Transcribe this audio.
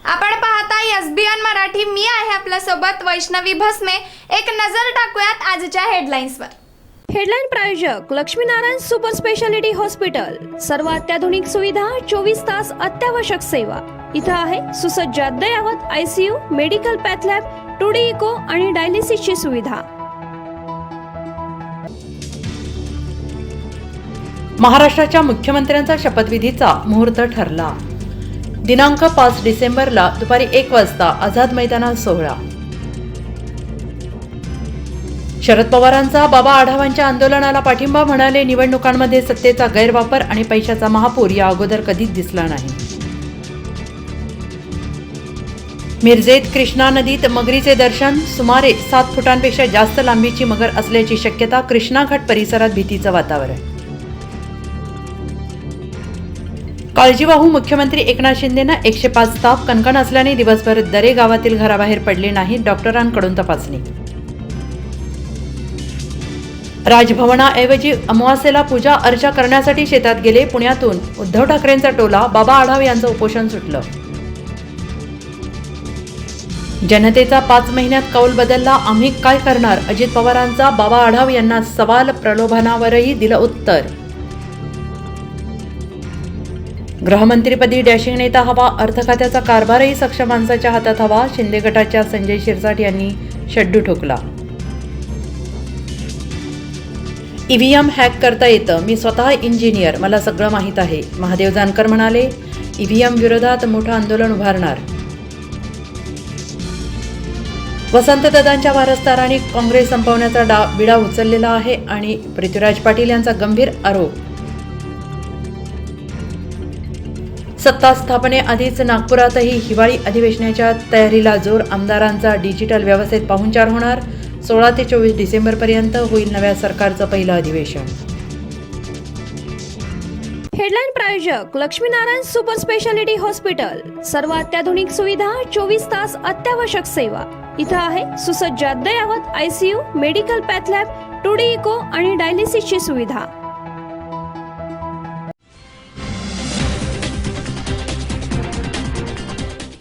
आपण पाहता एसबीएन मराठी. मी आहे आपल्या सोबत वैष्णवी भस्मे. एक नजर टाकूयात आजच्या हेडलाईन्सवर. हेडलाईन प्रायोजक लक्ष्मीनारायण सुपर स्पेशालिटी हॉस्पिटल. सर्व अत्याधुनिक सुविधा, 24 तास अत्यावश्यक सेवा. इथं आहे सुसज्ज अद्ययावत ICU, medical path lab, 2D echo आणि डायलिसिसची सुविधा. महाराष्ट्राच्या मुख्यमंत्र्यांचा शपथविधीचा मुहूर्त ठरला. दिनांक 5 डिसेंबरला दुपारी 1 वाजता आझाद मैदानात सोहळा. शरद पवारांचा बाबा आढावांच्या आंदोलनाला पाठिंबा. म्हणाले, निवडणुकांमध्ये सत्तेचा गैरवापर आणि पैशाचा महापूर या अगोदर कधीच दिसला नाही. मिरजेत कृष्णा नदीत मगरीचे दर्शन. सुमारे 7 फुटांपेक्षा जास्त लांबीची मगर असल्याची शक्यता. कृष्णा घाट परिसरात भीतीचं वातावरण. काळजीवाहू मुख्यमंत्री एकनाथ शिंदेंना 105 ताप. कणकण असल्याने दिवसभर दरे गावातील घराबाहेर पडले नाही. डॉक्टरांकडून तपासणी. राजभवनाऐवजी अमावास्येला पूजा अर्चा करण्यासाठी शेतात गेले. पुण्यातून उद्धव ठाकरेंचा टोला. बाबा आढाव यांचं उपोषण सुटलं. जनतेचा 5 महिन्यात कौल बदलला. आम्ही काय करणार? अजित पवारांचा बाबा आढाव यांना सवाल. प्रलोभनावरही दिलं उत्तर. गृहमंत्रीपदी डॅशिंग नेता हवा. अर्थ खात्याचा कारभारही सक्षम माणसाच्या हातात हवा. शिंदे गटाच्या संजय शिरसाट यांनी शड्डू ठोकला. EVM हॅक करता येतं. मी स्वतः इंजिनियर, मला सगळं माहीत आहे. महादेव जानकर म्हणाले, EVM विरोधात मोठं आंदोलन उभारणार. वसंतदादांच्या वारसदारांनी काँग्रेस संपवण्याचा बिडा उचललेला आहे आणि पृथ्वीराज पाटील यांचा गंभीर आरोप. सत्ता स्थापनेआधीच नागपुरातही हिवाळी अधिवेशनाच्या तयारीला जोर. आमदारांचा डिजिटल व्यवस्थेत पाहुणचार होणार. 16 ते 24 डिसेंबरपर्यंत होईल नव्या सरकारचं पहिलं अधिवेशन. हेडलाईन प्रायोजक लक्ष्मीनारायण सुपर स्पेशालिटी हॉस्पिटल. सर्व अत्याधुनिक सुविधा, 24 तास अत्यावश्यक सेवा. इथं आहे सुसज्ज अद्ययावत ICU, medical path lab, 2D echo आणि डायलिसिसची सुविधा.